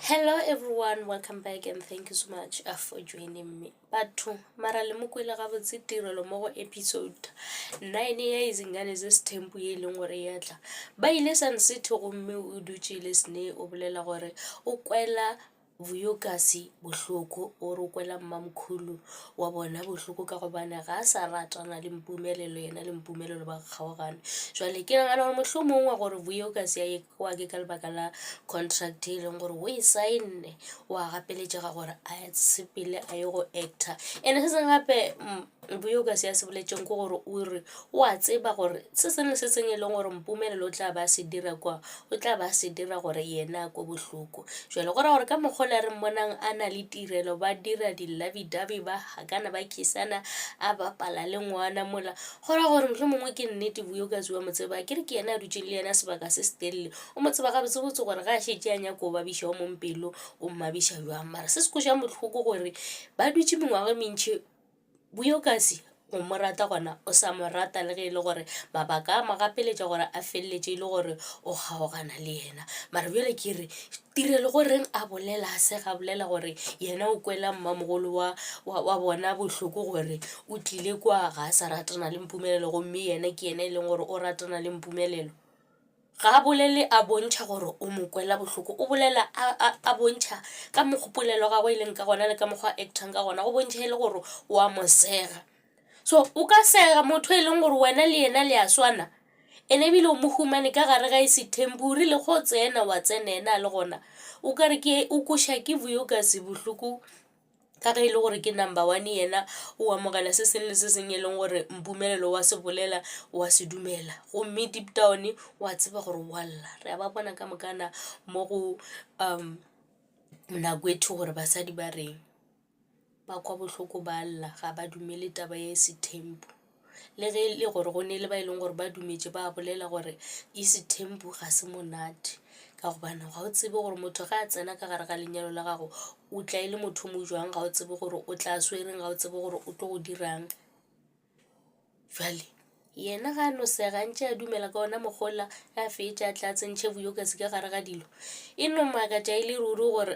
Hello everyone, welcome back and thank you so much for joining me. Batho mara le mokwele ga botse tirelo mo go episode 9 ya izingane zesithembu ye leng gore ya tla. Ba ile Sunsetho gomme o dutse le sne o bolela gore o kwela Vuyokasi bohloko o re kwela mmamkhulu wa bona bohloko ka gobane ga a sa ratana le Mpumelelo yena le Mpumelelo ba kgaogane. Jwale ke nagana gore mohlomong wa gore Vuyokasi ya ekwa ke ka lebaka la contract e leng gore o e sign wa gapeletšega gore a sepele a ye go actor ene se seng gape Vuyokasi ya se boletšeng ke gore o re o a tseba gore se sengwe se seng e leng gore Mpumelelo o tla ba se dira kwa o tla ba se dira gore yena kwa bohloko. Jwale go ra gore ka mokgola re mmonang a na le tirelo ba dira di-lovey-dovey ba hakana ba kissana a bapala le ngwana mola go ra gore mohlomongwe ke nnete Vuyokasi wa mo tseba ke re ke yena a dutse le yena sebaka se se telele o mo tseba gabotsebotse gore ga a šetse a nyako o babiša o mompelo o mmabiša jwang mara se se koša bohloko gore ba dutse mengwaga mentšhi Vuyokasi o mo rata gona o sa mo rata le ge e le gore mabaka a magapeletša gore a feleletše e le gore o kgaogana le yena mara bjale ke re tirelo goreng a bolela a se ga bolela gore yena o kwela mmamogolo wa bona bohloko gore o tlile kwa ga a sa ratana le Mpumelelo gomme yena ke yena e leng gore o ratana le Mpumelelo. Ga a bolele a bontšha gore o mo kwela bohloko o bolela a bontšha ka mogopolelo ga go e leng ka gona le ka mokgwa actang ka gona go bontšha e le gore o a mo sega. So o ka sega motho e leng gore wena le yena le a swana ene ebile o mo humane ka gare ga Sethembu o rile go tsena wa tsena ena le gona o ka re ke o koša ke Vuyokasi bohloko ka ge e le gore ke number 1 yena o amogela se seng le se seng e leng gore Mpumelelo wa se bolela wa se dumela gomme deep down wa tseba gore walla re a ba bona ka mokana mo go Mnakwethu gore basadi ba reng ba kwa bohloko ba lla ga ba dumele taba ya Sethembu le ge le gore go ne le ba e leng gore ba dumetše ba bolela gore Sethembu ga se monate ka gobane ga o tsebe gore motho ga a tsena ka gare ga lenyalo la gago o tla ile motho mo jwang ga o tsebe gore o tla swereng ga o tsebe gore o tlo go dirang. Jwale yena ga no se gantše a dumela ka ona mogola a fetša a tla tsentšhe Vuyokasi ka gare ga dilo e no makatša e le ruri gore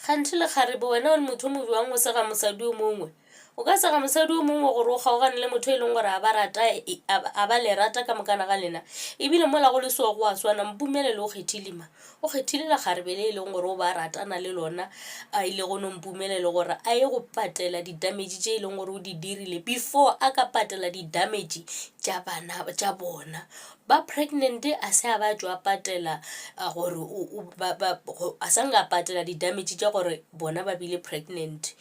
gantši le kgarebe wena o le motho mo jwang o sega mosadi o mongwe o ka sega mosadi o mongwe gore o kgaogane le motho e leng gore a ba le rata ka mokana ga lena ebile mola go le seo go a swana Mpumelelo o kgethile ma o kgethile la kgarebe le e leng gore o ba ratana le lona a ile go no Mpumelelo gore a ye go patela di-damage tše e leng gore o di dirile before a ka patela di-damage tša bana tša bona ba pregnant a se a ba tšwa patela gore a sa nka patela di-damage tša gore bona ba bile pregnant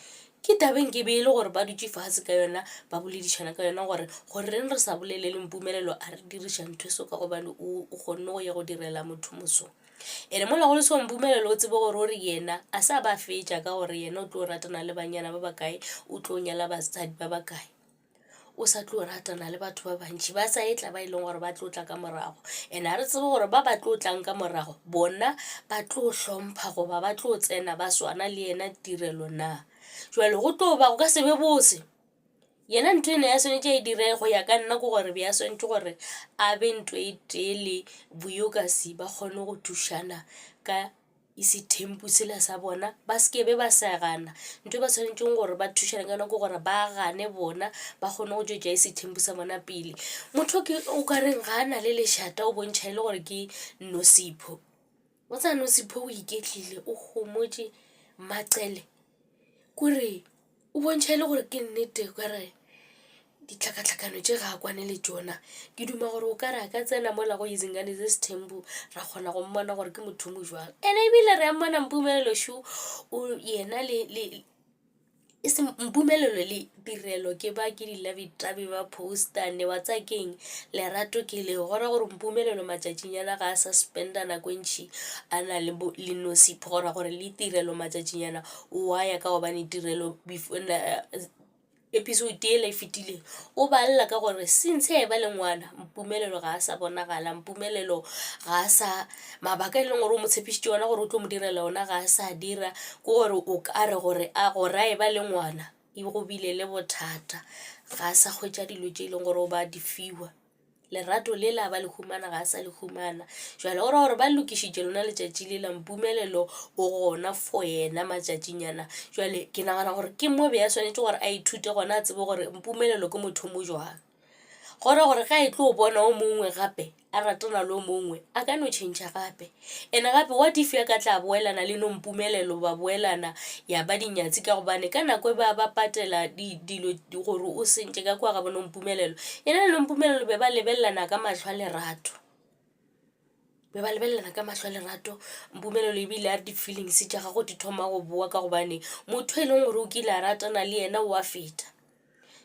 ke tabeng ke be e le gore ba dutse fatshe ka yona ba boledišana ka yona gore goreng re sa bolele le Mpumelelo a re diriša ntho eso ka gobane o kgonne go ya go direla motho moso ene mola go le so Mpumelelo o tsebe gore o re yena a sa ba fetša ka gore yena o tlo ratana le banyana ba bakae o tlo nyala basadi ba bakae o sa tlo ratana le batho ba bantši ba sa etla ba e leng gore ba tlo tla ka morago ene a re tsebe gore ba tlo tlang ka morago bona ba tlo hlompha goba ba tlo tsena ba swana le yena tirelo na. Jwale go tlo ba go ka sebe bose yena ntho ene ya swanetše a e dire go ya ka nna ko gore be ya swanetše gore a be ntho e tee le Vuyokasi ba kgone go thušana ka Sethembu sela sa bona ba skebe ba segana ntho ba tshwanetšeng gore ba thušana ka nako gore ba gane bona ba kgone go tšwetša Sethembu sa bona pele motho o ka reng ga a na le lešata o bontšha e le gore ke Nosipho o tsa Nosipho o iketlile o gomotše Maqele kore o bontšha e le gore ke nnete kare ditlhakatlhakano tše ga a kwane le tšona ke duma gore o ka re a ka tsena mola go izingane Sethembu ra kgona go mmona gore ke motho mo jwang ene ebile re a mmona Mpumelelo shu yena Mpumelelo le tirelo ke ba ke di-lovey-dovey ba poster ne wa tsa keng lerato ke le gora gore Mpumelelo matšatšinyana ga a suspenda nako ntšhi a na le Nosipho gore le tirelo matšatšinyana o a ya ka gobane tirelo episode e le fetileng o ba lla ka gore since e ba le ngwana Mpumelelo ga a sa bonagala Mpumelelo ga a sa mabaka e leng gore o mo tshepišitše yona gore o tlo mo direla ona ga a sa dira ko gore o ka re gore a gore e ba le ngwana e go bile le bothata ga a sa hwetša dilo tše e leng gore o ba di fiwa lerato le la ba le humana ga sa le humana jwale gore ba lokišitše lona letšatši le la mpumelelo o gona for yena matšatšinyana jwale ke nagana gore ke mo be ya swanetše gore a ithute gona a tsebe gore mpumelelo ke motho mo jwang gore ga e tlo bona o mongwe gape a ratana le o mongwe a ka no change gape ene gape what if ya ka tla boelana le no mpumelelo ba boelana ya ba dinyatsi ka gobane ka nako e ba patela dilo gore o sentše ka kwa ga bona mpumelelo ena le mpumelelo be ba lebellana ka mahlo a lerato mpumelelo ebile a re di-feelings tša gago di thoma go boa ka gobane motho e leng gore o kile a ratana le yena o a feta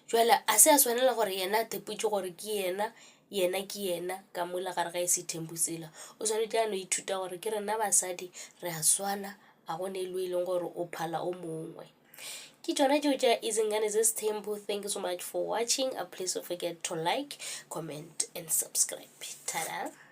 jwale a se a swanela gore yena a tepetše gore ke yena ke yena ka mola gare ga ese Tembu sela o swanetše a no ithuta gore ke rena basadi re a swana a gone ilo e leng gore o phala o mongwe ke tšona tšeo tša izingane ze Tembu. Thank you so much for watching. Please don't forget to like, comment and subscribe. Ta-da.